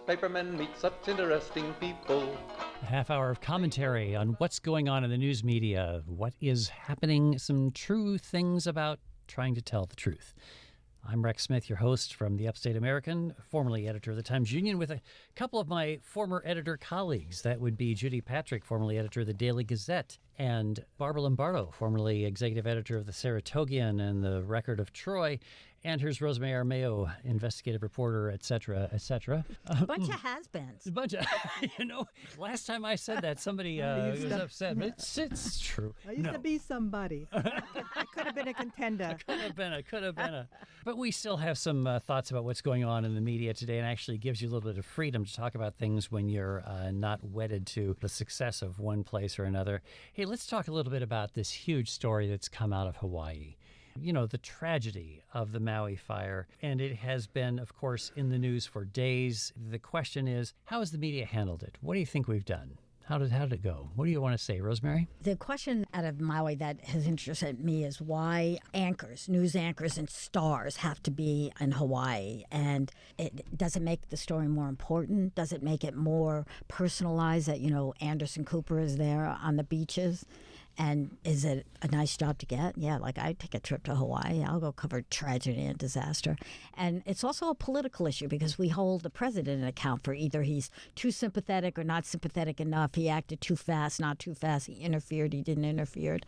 newspapermen meet such interesting people. A half hour of commentary on what's going on in the news media, what is happening, some true things about trying to tell the truth. I'm Rex Smith, your host from the Upstate American, formerly editor of the Times-Union, with a couple of my former editor colleagues. That would be Judy Patrick, formerly editor of the Daily Gazette, and Barbara Lombardo, formerly executive editor of the Saratogian and the Record of Troy. And here's Rosemary Armeo, investigative reporter, et cetera, et cetera. A bunch of has-beens. A bunch of, last time I said that, somebody was upset. But it's true. I used to be somebody. I could have been a contender. I could have been a. But we still have some thoughts about what's going on in the media today, and actually gives you a little bit of freedom to talk about things when you're not wedded to the success of one place or another. Hey, let's talk a little bit about this huge story that's come out of Hawaii. You know, the tragedy of the Maui fire. And it has been, of course, in the news for days. The question is, how has the media handled it? What do you think we've done? How did it go? What do you want to say, Rosemary? The question out of Maui that has interested me is why news anchors and stars have to be in Hawaii. And does it make the story more important? Does it make it more personalized that, Anderson Cooper is there on the beaches? And is it a nice job to get? Yeah, like I'd take a trip to Hawaii. I'll go cover tragedy and disaster. And it's also a political issue because we hold the president in account for either he's too sympathetic or not sympathetic enough. He acted too fast, not too fast. He interfered, he didn't interfere.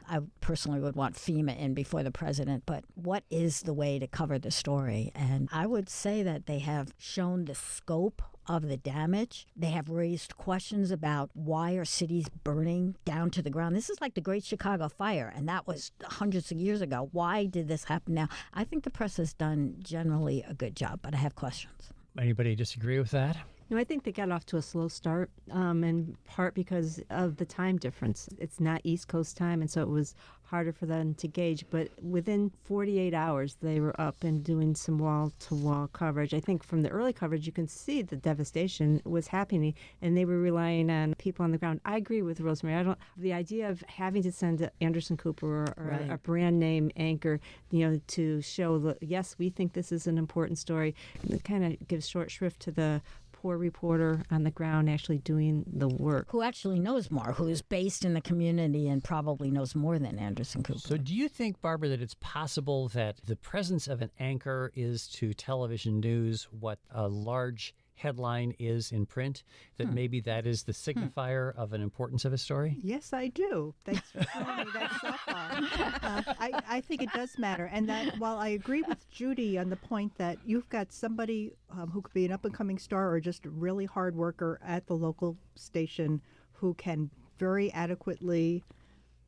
I personally would want FEMA in before the president. But what is the way to cover the story? And I would say that they have shown the scope of the damage. They have raised questions about why are cities burning down to the ground. This is like the Great Chicago Fire, and that was hundreds of years ago. Why did this happen now? I think the press has done generally a good job, but I have questions. Anybody disagree with that? No, I think they got off to a slow start, in part because of the time difference. It's not East Coast time, and so it was harder for them to gauge. But within 48 hours, they were up and doing some wall-to-wall coverage. I think from the early coverage, you can see the devastation was happening, and they were relying on people on the ground. I agree with Rosemary. The idea of having to send Anderson Cooper or right. a brand name anchor, to show that, yes, we think this is an important story, it kind of gives short shrift to the poor reporter on the ground actually doing the work. Who actually knows more, who's based in the community and probably knows more than Anderson Cooper. So do you think, Barbara, that it's possible that the presence of an anchor is to television news what a large headline is in print, that maybe that is the signifier of an importance of a story? Yes, I do. Thanks for throwing me that softball. I think it does matter. And that while I agree with Judy on the point that you've got somebody who could be an up-and-coming star or just a really hard worker at the local station who can very adequately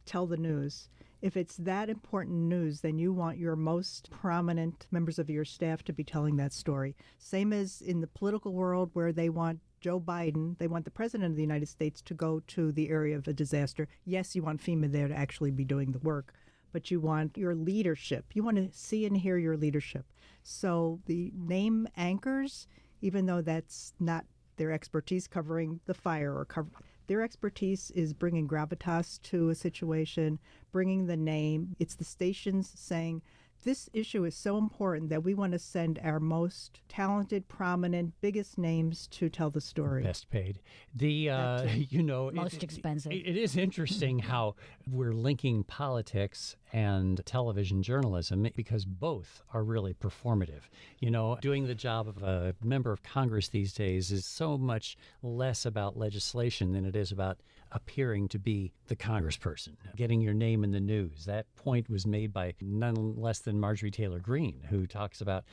tell the news. If it's that important news, then you want your most prominent members of your staff to be telling that story. Same as in the political world where they want Joe Biden, they want the president of the United States to go to the area of a disaster. Yes, you want FEMA there to actually be doing the work, but you want your leadership. You want to see and hear your leadership. So the name anchors, even though that's not their expertise covering the fire or their expertise is bringing gravitas to a situation, bringing the name. It's the stations saying, this issue is so important that we want to send our most talented, prominent, biggest names to tell the story. Best paid. Most expensive. It is interesting how we're linking politics and television journalism because both are really performative. Doing the job of a member of Congress these days is so much less about legislation than it is about appearing to be the congressperson, getting your name in the news. That point was made by none less than Marjorie Taylor Greene, who talks about,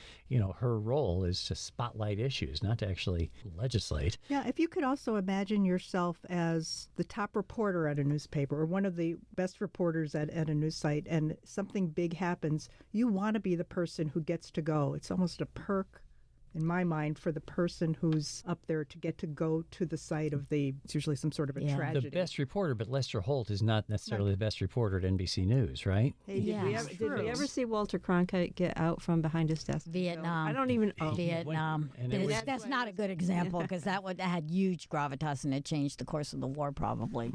her role is to spotlight issues, not to actually legislate. Yeah, if you could also imagine yourself as the top reporter at a newspaper or one of the best reporters at a news site and something big happens, you want to be the person who gets to go. It's almost a perk in my mind, for the person who's up there to get to go to the site of it's usually some sort of a tragedy. The best reporter, but Lester Holt is not necessarily the best reporter at NBC News, right? Hey, did we ever see Walter Cronkite get out from behind his desk? Vietnam. I don't even... Vietnam. That's not a good example because that had huge gravitas and it changed the course of the war probably.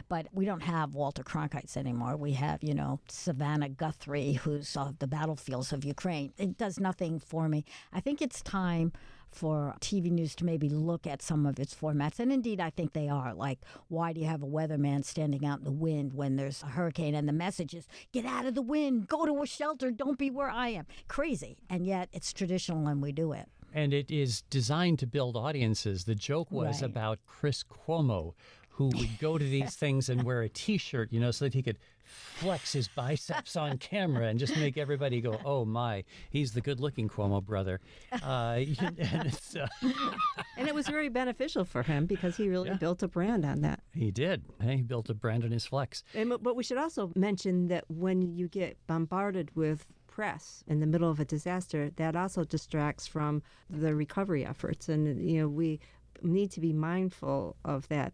But we don't have Walter Cronkites anymore. We have, Savannah Guthrie, who's off the battlefields of Ukraine. It does nothing for me. I think it's time time for TV news to maybe look at some of its formats. And indeed, I think they are. Like, why do you have a weatherman standing out in the wind when there's a hurricane and the message is, get out of the wind, go to a shelter, don't be where I am? Crazy. And yet it's traditional and we do it. And it is designed to build audiences. The joke was Right. about Chris Cuomo, who would go to these things and wear a T-shirt, so that he could flex his biceps on camera and just make everybody go, oh, my, he's the good-looking Cuomo brother. And And it was very beneficial for him because he really built a brand on that. he did. He built a brand on his flex. But we should also mention that when you get bombarded with press in the middle of a disaster, that also distracts from the recovery efforts. And, we need to be mindful of that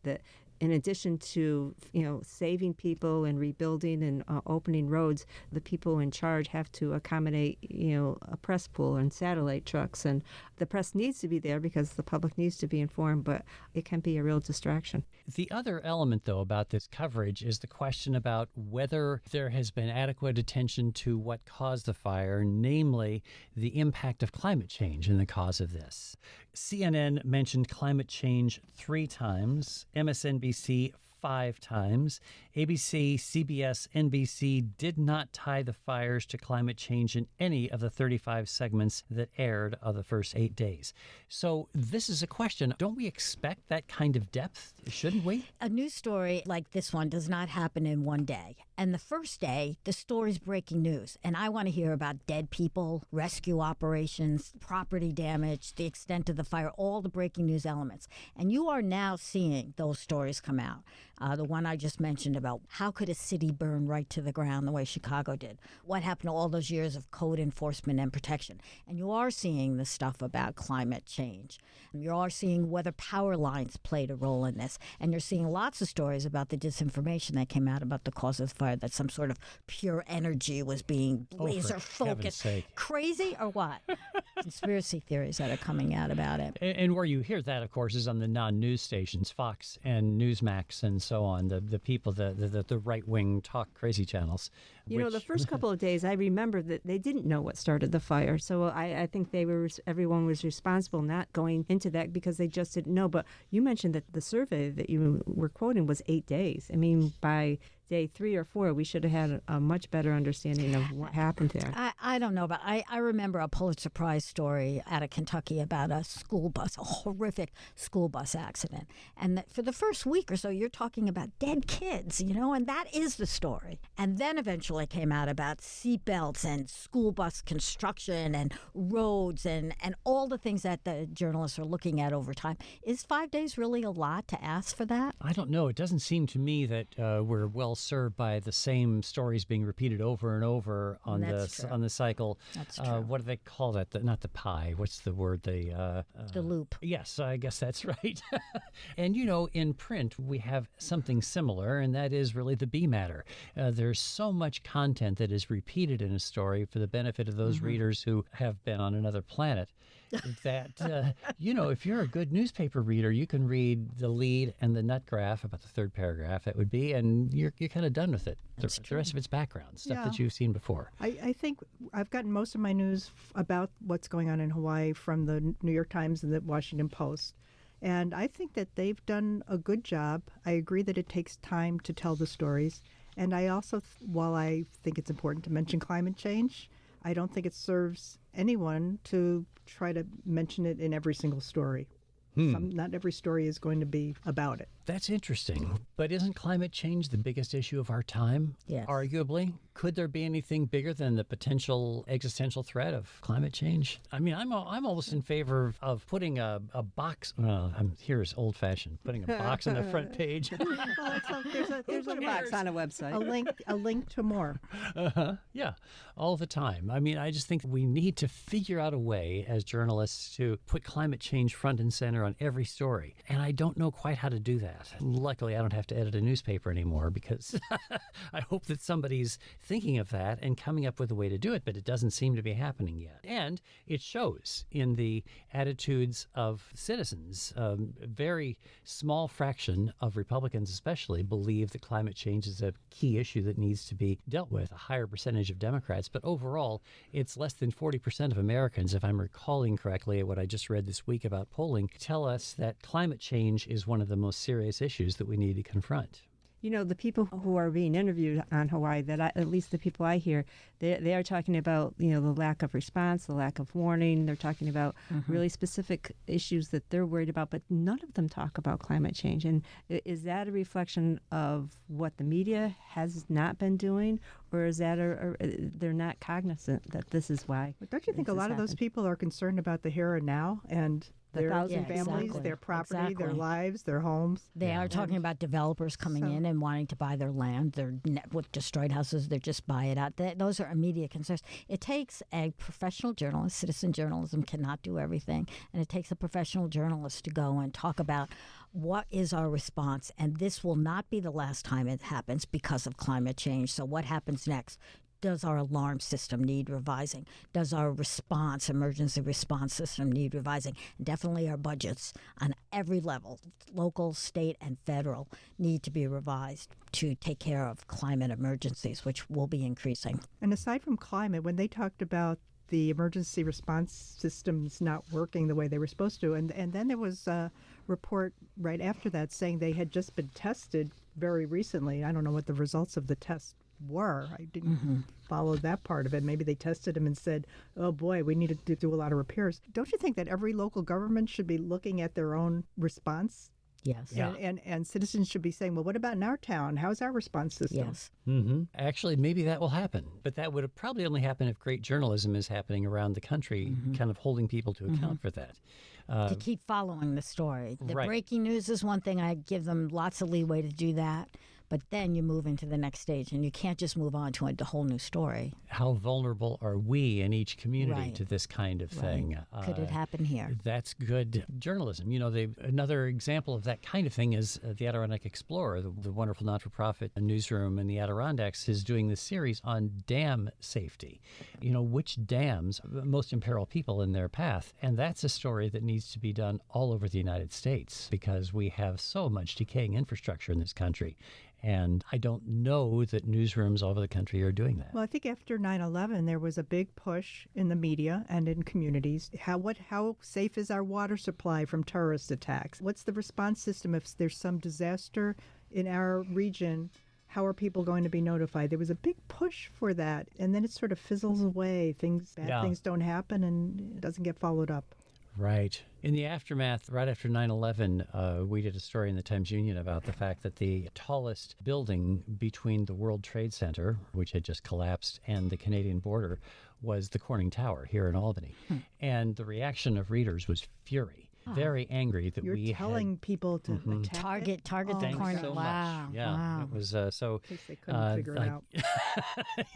in addition to, saving people and rebuilding and opening roads, the people in charge have to accommodate, a press pool and satellite trucks. And the press needs to be there because the public needs to be informed, but it can be a real distraction. The other element, though, about this coverage is the question about whether there has been adequate attention to what caused the fire, namely the impact of climate change in the cause of this. CNN mentioned climate change 3 times, MSNBC 5 times. ABC, CBS, NBC did not tie the fires to climate change in any of the 35 segments that aired of the first 8 days. So this is a question. Don't we expect that kind of depth? Shouldn't we? A news story like this one does not happen in one day. And the first day, the story's breaking news. And I want to hear about dead people, rescue operations, property damage, the extent of the fire, all the breaking news elements. And you are now seeing those stories come out. The one I just mentioned about how could a city burn right to the ground the way Chicago did? What happened to all those years of code enforcement and protection? And you are seeing the stuff about climate change. And you are seeing whether power lines played a role in this. And you're seeing lots of stories about the disinformation that came out about the cause of the fire, that some sort of pure energy was being laser focused. Crazy or what? Conspiracy theories that are coming out about it. And where you hear that, of course, is on the non-news stations, Fox and Newsmax and so on, the people, the right-wing talk crazy channels. The first couple of days, I remember that they didn't know what started the fire. So I think everyone was responsible not going into that because they just didn't know. But you mentioned that the survey that you were quoting was 8 days. I mean, by day 3 or 4, we should have had a much better understanding of what happened there. I don't know, but I remember a Pulitzer Prize story out of Kentucky about a school bus, a horrific school bus accident. And that for the first week or so, you're talking about dead kids, and that is the story. And then eventually came out about seatbelts and school bus construction and roads and all the things that the journalists are looking at over time. Is 5 days really a lot to ask for that? I don't know. It doesn't seem to me that we're well served by the same stories being repeated over and over on the cycle. That's true. What do they call that? Not the pie. What's the word? The loop. Yes, I guess that's right. And in print we have something similar, and that is really the B matter. There's so much content that is repeated in a story for the benefit of those readers who have been on another planet. That if you're a good newspaper reader, you can read the lead and the nut graph, about the third paragraph that would be, and you're kind of done with it. The rest of it's background stuff that you've seen before. I think I've gotten most of my news about what's going on in Hawaii from the New York Times and the Washington Post. And I think that they've done a good job. I agree that it takes time to tell the stories. And I also, while I think it's important to mention climate change, I don't think it serves anyone to try to mention it in every single story. Not every story is going to be about it. That's interesting. But isn't climate change the biggest issue of our time? Yes. Arguably. Could there be anything bigger than the potential existential threat of climate change? I mean, I'm almost in favor of putting a box. Well, here's old-fashioned. Putting a box on the front page. There's a box on a website. A link to more. Yeah, all the time. I mean, I just think we need to figure out a way as journalists to put climate change front and center on every story. And I don't know quite how to do that. Luckily, I don't have to edit a newspaper anymore because I hope that somebody's thinking of that and coming up with a way to do it, but it doesn't seem to be happening yet. And it shows in the attitudes of citizens. A very small fraction of Republicans especially believe that climate change is a key issue that needs to be dealt with. A higher percentage of Democrats, but overall, it's less than 40% of Americans, if I'm recalling correctly what I just read this week about polling, tell us that climate change is one of the most serious issues that we need to confront. You know, the people who are being interviewed on Hawaii, at least the people I hear, they are talking about, you know, the lack of response, the lack of warning. They're talking about really specific issues that they're worried about, but none of them talk about climate change. And is that a reflection of what the media has not been doing, or is that they're not cognizant that this is why? But don't you think a lot of those people are concerned about the here and now and their families, their property, their lives, their homes? They are talking about developers coming in and wanting to buy their land. They're with destroyed houses. They're just buy it out. Those are immediate concerns. It takes a professional journalist. Citizen journalism cannot do everything, and it takes a professional journalist to go and talk about what is our response. And this will not be the last time it happens because of climate change. So what happens next? Does our alarm system need revising? Does our emergency response system need revising? Definitely our budgets on every level, local, state, and federal, need to be revised to take care of climate emergencies, which will be increasing. And aside from climate, when they talked about the emergency response systems not working the way they were supposed to, and then there was a report right after that saying they had just been tested very recently. I don't know what the results of the test were. I didn't follow that part of it. Maybe they tested them and said, oh boy, we needed to do a lot of repairs. Don't you think that every local government should be looking at their own response? Yes. Yeah. And citizens should be saying, well, what about in our town? How's our response system? Yes. Actually, maybe that will happen. But that would probably only happen if great journalism is happening around the country, kind of holding people to account for that. To keep following the story. The Right. breaking news is one thing. I give them lots of leeway to do that. But then you move into the next stage, and you can't just move on to a whole new story. How vulnerable are we in each community Right. to this kind of thing? Could it happen here? That's good journalism. You know, another example of that kind of thing is the Adirondack Explorer, the wonderful not-for-profit newsroom in the Adirondacks, is doing this series on dam safety. You know, which dams most imperil people in their path. And that's a story that needs to be done all over the United States because we have so much decaying infrastructure in this country. And I don't know that newsrooms all over the country are doing that. Well, I think after 9/11, there was a big push in the media and in communities. How safe is our water supply from terrorist attacks? What's the response system if there's some disaster in our region? How are people going to be notified? There was a big push for that, and then it sort of fizzles away. Bad things don't happen, and it doesn't get followed up. Right. In the aftermath, right after 9/11, we did a story in the Times-Union about the fact that the tallest building between the World Trade Center, which had just collapsed, and the Canadian border was the Corning Tower here in Albany. And the reaction of readers was fury. Very angry that You're telling people to attack it? Target the Thanks corner. so Wow. much. Yeah, Wow. it was so. In case they couldn't figure it out.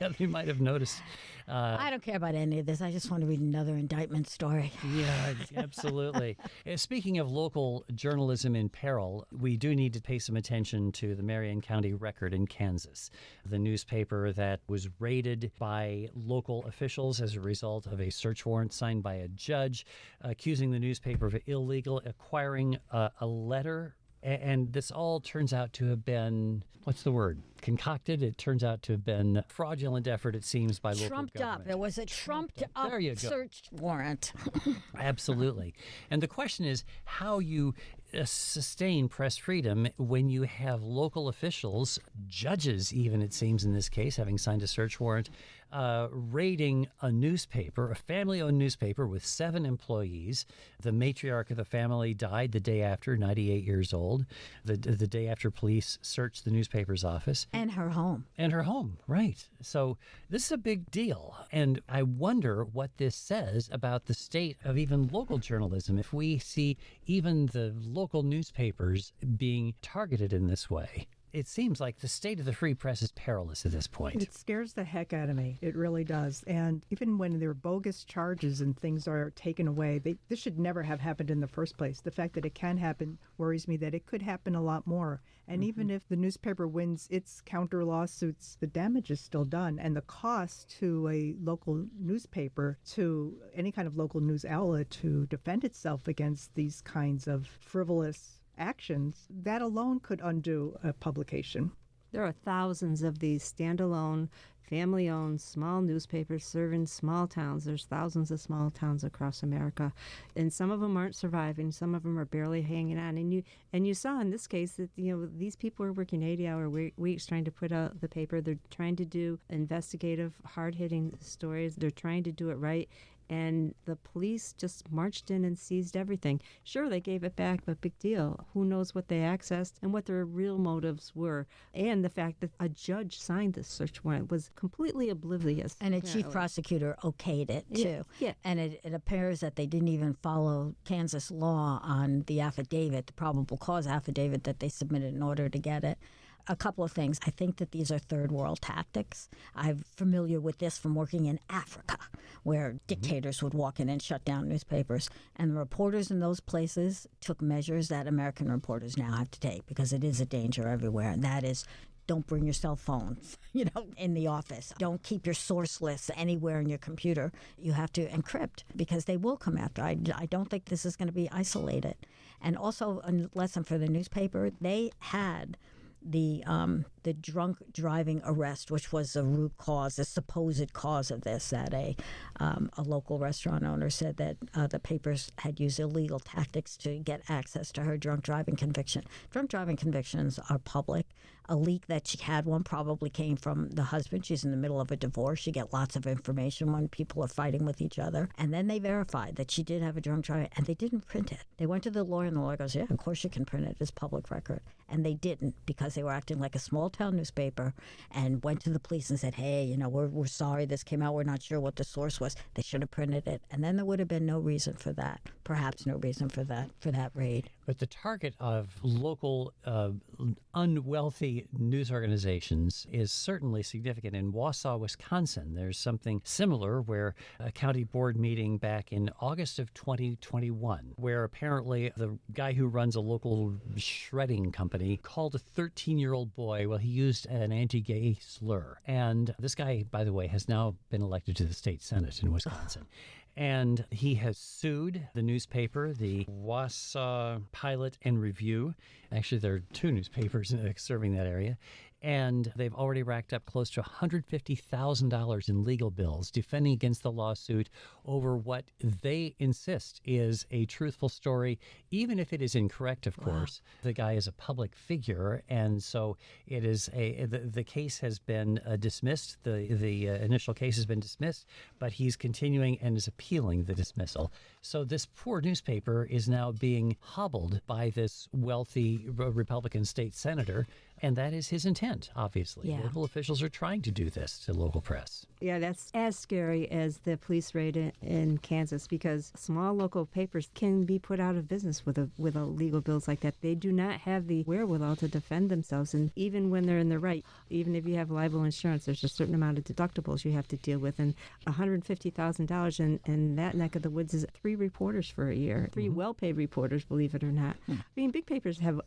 Yeah, they might have noticed. I don't care about any of this. I just want to read another indictment story. Yeah, absolutely. Speaking of local journalism in peril, we do need to pay some attention to the Marion County Record in Kansas, the newspaper that was raided by local officials as a result of a search warrant signed by a judge accusing the newspaper of illegal acquiring a letter. And this all turns out to have been, what's the word? Concocted. It turns out to have been a fraudulent effort, it seems, by local Trumped government. up. There was a trumped up There you go. search warrant. Absolutely. And the question is how you sustain press freedom when you have local officials, judges even, it seems in this case, having signed a search warrant, raiding a newspaper, a family-owned newspaper with 7 employees. The matriarch of the family died the day after, 98 years old, the day after police searched the newspaper's office. And her home. And her home, right. So this is a big deal. And I wonder what this says about the state of even local journalism if we see even the local newspapers being targeted in this way. it seems like the state of the free press is perilous at this point. It scares the heck out of me. It really does. And even when there are bogus charges and things are taken away, this should never have happened in the first place. The fact that it can happen worries me that it could happen a lot more. And even if the newspaper wins its counter lawsuits, the damage is still done. And the cost to a local newspaper, to any kind of local news outlet to defend itself against these kinds of frivolous actions, that alone could undo a publication. There are thousands of these standalone, family-owned, small newspapers serving small towns. There's thousands of small towns across America, and some of them aren't surviving. Some of them are barely hanging on. And you saw in this case that these people are working 80-hour weeks trying to put out the paper. They're trying to do investigative, hard-hitting stories. They're trying to do it right. And the police just marched in and seized everything. Sure, they gave it back, but big deal. Who knows what they accessed and what their real motives were. And the fact that a judge signed this search warrant was completely oblivious. And a chief prosecutor okayed it, too. Yeah. And it appears that they didn't even follow Kansas law on the affidavit, the probable cause affidavit that they submitted in order to get it. A couple of things. I think that these are third world tactics. I'm familiar with this from working in Africa, where dictators would walk in and shut down newspapers. And the reporters in those places took measures that American reporters now have to take, because it is a danger everywhere. And that is, don't bring your cell phones, in the office. Don't keep your source lists anywhere in your computer. You have to encrypt, because they will come after. I don't think this is going to be isolated. And also a lesson for the newspaper, they had the drunk driving arrest, which was the root cause, the supposed cause of this, that a local restaurant owner said that the papers had used illegal tactics to get access to her drunk driving conviction. Drunk driving convictions are public. A leak that she had one probably came from the husband. She's in the middle of a divorce. You get lots of information when people are fighting with each other. And then they verified that she did have a drunk driving, and they didn't print it. They went to the lawyer, and the lawyer goes, yeah, of course you can print it. It's public record. And they didn't, because they were acting like a small-town newspaper, and went to the police and said, hey, we're sorry this came out. We're not sure what the source was. They should have printed it. And then there would have been no reason for that, perhaps no reason for that raid. But the target of local unwealthy news organizations is certainly significant. In Wausau, Wisconsin, there's something similar, where a county board meeting back in August of 2021, where apparently the guy who runs a local shredding company called a 13-year-old boy, he used an anti-gay slur. And this guy, by the way, has now been elected to the state Senate in Wisconsin. And he has sued the newspaper, the Wausau Pilot and Review. Actually, there are two newspapers serving that area. And they've already racked up close to $150,000 in legal bills defending against the lawsuit over what they insist is a truthful story, even if it is incorrect, of course. The guy is a public figure, and so it is the case has been dismissed. The initial case has been dismissed, but he's continuing and is appealing the dismissal. So this poor newspaper is now being hobbled by this wealthy Republican state senator. And that is his intent, obviously. Yeah. Local officials are trying to do this to local press. Yeah, that's as scary as the police raid in Kansas, because small local papers can be put out of business with legal bills like that. They do not have the wherewithal to defend themselves. And even when they're in the right, even if you have liable insurance, there's a certain amount of deductibles you have to deal with. And $150,000 in that neck of the woods is 3 reporters for a year, 3 well-paid reporters, believe it or not. I mean, big papers have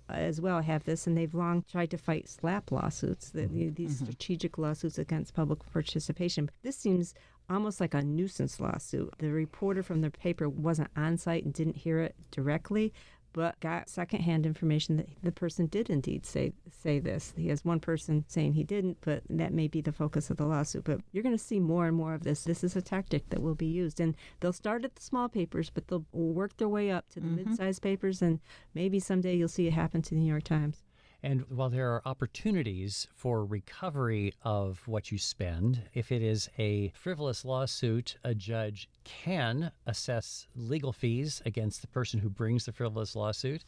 this, and they've long tried to fight SLAPP lawsuits, these strategic lawsuits against public participation. This seems almost like a nuisance lawsuit. The reporter from the paper wasn't on site and didn't hear it directly, but got secondhand information that the person did indeed say this. He has one person saying he didn't, but that may be the focus of the lawsuit. But you're going to see more and more of this. This is a tactic that will be used. And they'll start at the small papers, but they'll work their way up to the mid-sized papers, and maybe someday you'll see it happen to the New York Times. And while there are opportunities for recovery of what you spend, if it is a frivolous lawsuit, a judge can assess legal fees against the person who brings the frivolous lawsuit.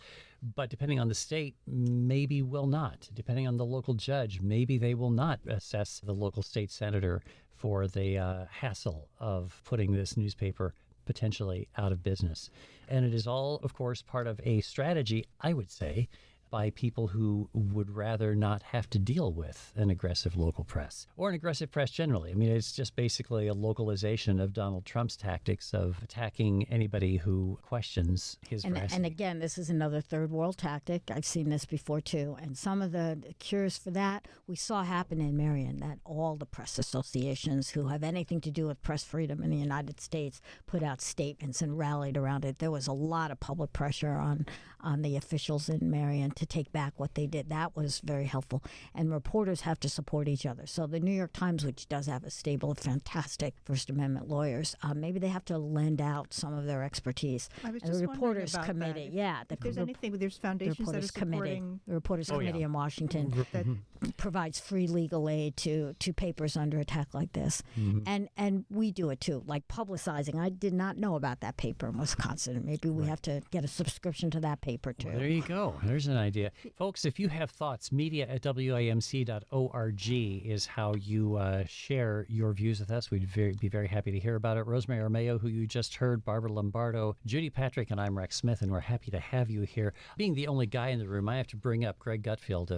But depending on the state, maybe will not. Depending on the local judge, maybe they will not assess the local state senator for the hassle of putting this newspaper potentially out of business. And it is all, of course, part of a strategy, I would say, by people who would rather not have to deal with an aggressive local press or an aggressive press generally. I mean, it's just basically a localization of Donald Trump's tactics of attacking anybody who questions his veracity. And again, this is another third world tactic. I've seen this before too. And some of the cures for that we saw happen in Marion, that all the press associations who have anything to do with press freedom in the United States put out statements and rallied around it. There was a lot of public pressure on the officials in Marion to take back what they did. That was very helpful. And reporters have to support each other. So the New York Times, which does have a stable of fantastic First Amendment lawyers, maybe they have to lend out some of their expertise. I was And just the wondering Reporters about Committee, that. If there's anything, there's foundations that are supporting... The Reporters Committee in Washington that provides free legal aid to papers under attack like this. And we do it too, like publicizing. I did not know about that paper in Wisconsin. Maybe we have to get a subscription to that paper too. Well, there you go. There's an idea. Folks, if you have thoughts, media@wamc.org is how you share your views with us. We'd be very happy to hear about it. Rosemary Armeo, who you just heard, Barbara Lombardo, Judy Patrick, and I'm Rex Smith, and we're happy to have you here. Being the only guy in the room, I have to bring up Greg Gutfeld,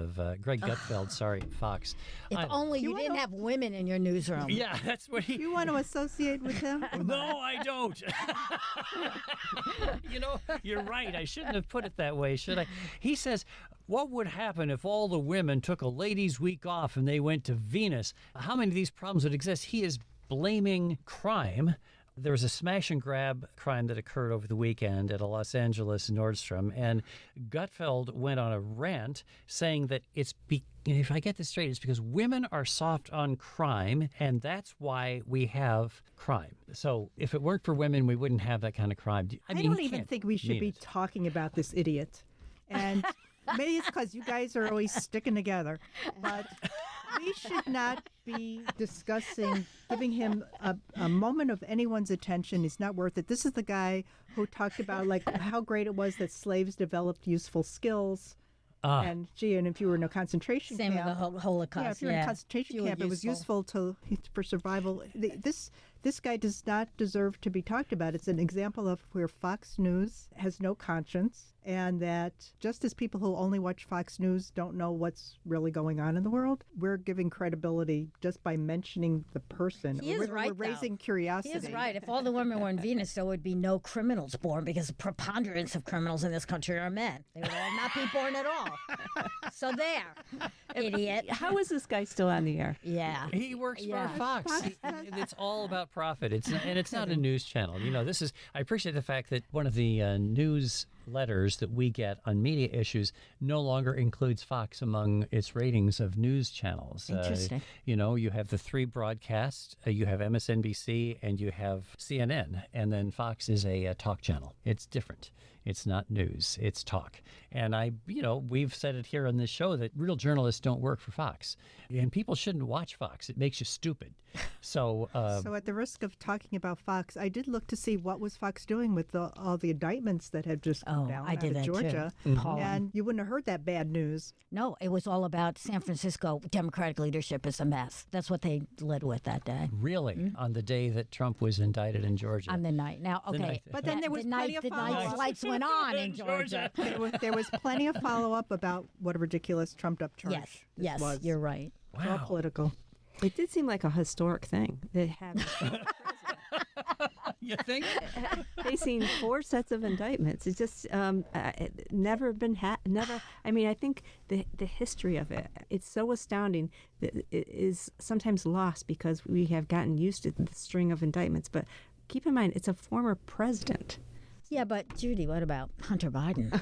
Fox. If only you didn't have women in your newsroom. Yeah, that's what he... You want to associate with him? No, I don't. You know, you're right. I shouldn't have put it that way, should I? He says, what would happen if all the women took a ladies' week off and they went to Venus? How many of these problems would exist? He is blaming crime. There was a smash and grab crime that occurred over the weekend at a Los Angeles Nordstrom, and Gutfeld went on a rant saying that if I get this straight, it's because women are soft on crime, and that's why we have crime. So if it weren't for women, we wouldn't have that kind of crime. I don't even think we should be talking about this idiot. And maybe it's because you guys are always sticking together. But we should not be discussing, giving him a moment of anyone's attention. He's not worth it. This is the guy who talked about like how great it was that slaves developed useful skills. And if you were in a concentration camp, same with the Holocaust. Yeah, if you're in a concentration camp, it was useful for survival. This guy does not deserve to be talked about. It's an example of where Fox News has no conscience, and that just as people who only watch Fox News don't know what's really going on in the world, we're giving credibility just by mentioning the person. He is right, we're raising curiosity. He is right. If all the women were in Venus, there would be no criminals born, because the preponderance of criminals in this country are men. They would all not be born at all. So there, idiot. How is this guy still on the air? Yeah. He works for Fox. It's all about profit. It's not a news channel. You know, I appreciate the fact that one of the news letters that we get on media issues no longer includes Fox among its ratings of news channels. Interesting. You have the three broadcasts, you have MSNBC, and you have CNN, and then Fox is a talk channel. It's different. It's not news, it's talk. And we've said it here on this show that real journalists don't work for Fox. And people shouldn't watch Fox. It makes you stupid. So at the risk of talking about Fox, I did look to see what was Fox doing with all the indictments that had just come down out of Georgia. And you wouldn't have heard that bad news. No, it was all about San Francisco Democratic leadership is a mess. That's what they led with that day. Really? On the day that Trump was indicted in Georgia? On the night. Now, okay. But then there was plenty of the follow-up. night lights went on in Georgia. There was plenty of follow-up about what a ridiculous trumped-up charge Yes, was. you're right. Wow. It's all political. It did seem like a historic thing. They had You think? facing 4 sets of indictments. It's just never been never. I mean, I think the history of it's so astounding that it is sometimes lost because we have gotten used to the string of indictments. But keep in mind, it's a former president. Yeah, but Judy, what about Hunter Biden?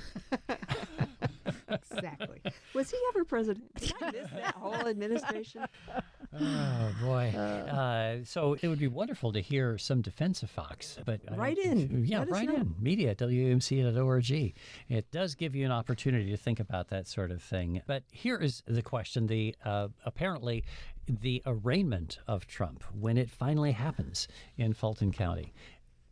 Exactly. Was he ever president? Did I miss that whole administration? Oh, boy. So it would be wonderful to hear some defense of Fox. But Write in. Yeah, Let us write know. in. Media at WMC.org. It does give you an opportunity to think about that sort of thing. But here is the question. Apparently, the arraignment of Trump, when it finally happens in Fulton County,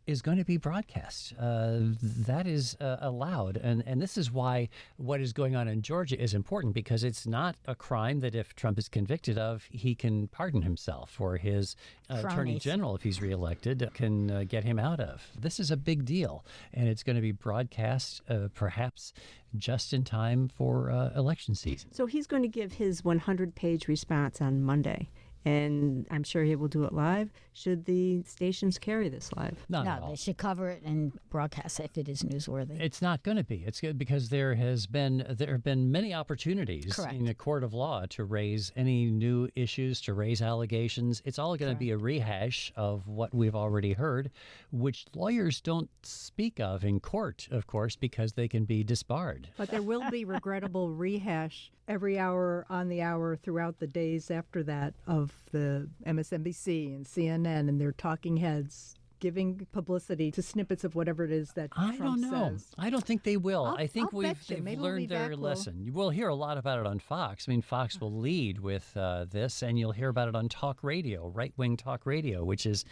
is going to be broadcast. That is allowed. And this is why what is going on in Georgia is important, because it's not a crime that if Trump is convicted of, he can pardon himself, or his attorney general, if he's reelected, can get him out of. This is a big deal, and it's going to be broadcast perhaps just in time for election season. So he's going to give his 100-page response on Monday, and I'm sure he will do it live. Should the stations carry this live? Not at No, all. they should cover it and broadcast it if it is newsworthy. It's not going to be. It's good because there have been many opportunities Correct. in a court of law to raise any new issues, to raise allegations. It's all going to be a rehash of what we've already heard, which lawyers don't speak of in court, of course, because they can be disbarred. But there will be regrettable rehash every hour on the hour throughout the days after that of the MSNBC and CNN and their talking heads giving publicity to snippets of whatever it is that I Trump don't know. says. I don't think they will. I think I'll bet you. they've Maybe we'll learned be their back, lesson. We'll hear a lot about it on Fox. I mean, Fox will lead with this, and you'll hear about it on talk radio, right-wing talk radio, which is,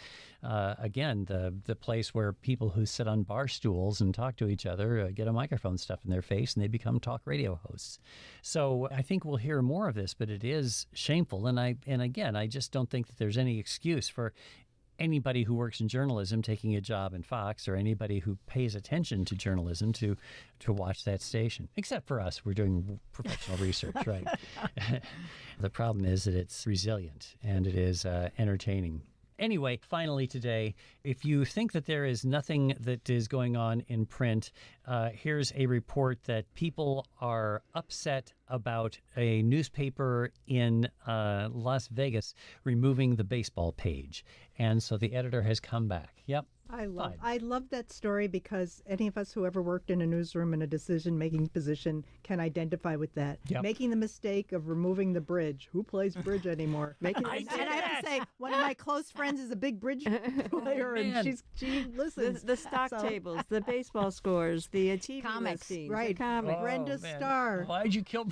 again, the place where people who sit on bar stools and talk to each other get a microphone stuffed in their face, and they become talk radio hosts. So I think we'll hear more of this, but it is shameful. And again, I just don't think that there's any excuse for anybody who works in journalism taking a job in Fox, or anybody who pays attention to journalism to watch that station, except for us. We're doing professional research, right? The problem is that it's resilient and it is entertaining. Anyway, finally today, if you think that there is nothing that is going on in print, here's a report that people are upset about a newspaper in Las Vegas removing the baseball page. And so the editor has come back. Yep. I love that story because any of us who ever worked in a newsroom in a decision-making position can identify with that. Yep. Making the mistake of removing the bridge. Who plays bridge anymore? And I have to say, one of my close friends is a big bridge player, and she listens. The stock tables, the baseball scores, the TV Comics. listings, Right. the comics. Brenda man. Starr. Why'd you kill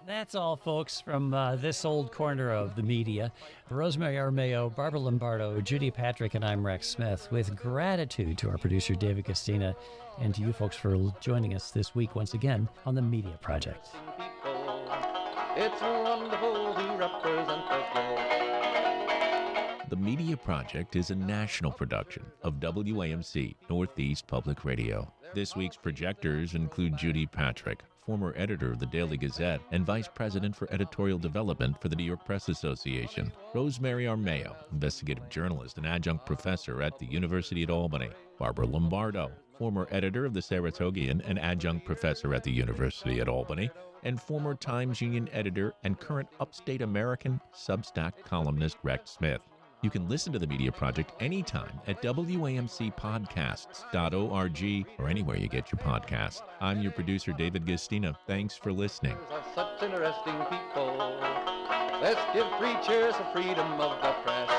That's all, folks, from this old corner of the media. Rosemary Armeo, Barbara Lombardo, Judy Patrick, and I'm Rex Smith, with gratitude to our producer, David Castina, and to you folks for joining us this week once again on the Media Project. People, it's wonderful to represent the flag. The Media Project is a national production of WAMC, Northeast Public Radio. This week's projectors include Judy Patrick, former editor of the Daily Gazette and vice president for editorial development for the New York Press Association; Rosemary Armeo, investigative journalist and adjunct professor at the University at Albany; Barbara Lombardo, former editor of the Saratogian and adjunct professor at the University at Albany; and former Times Union editor and current Upstate American Substack columnist Rex Smith. You can listen to the Media Project anytime at WAMCpodcasts.org or anywhere you get your podcasts. I'm your producer, David Gastina. Thanks for listening. Are such interesting people. Let's give 3 cheers for freedom of the press.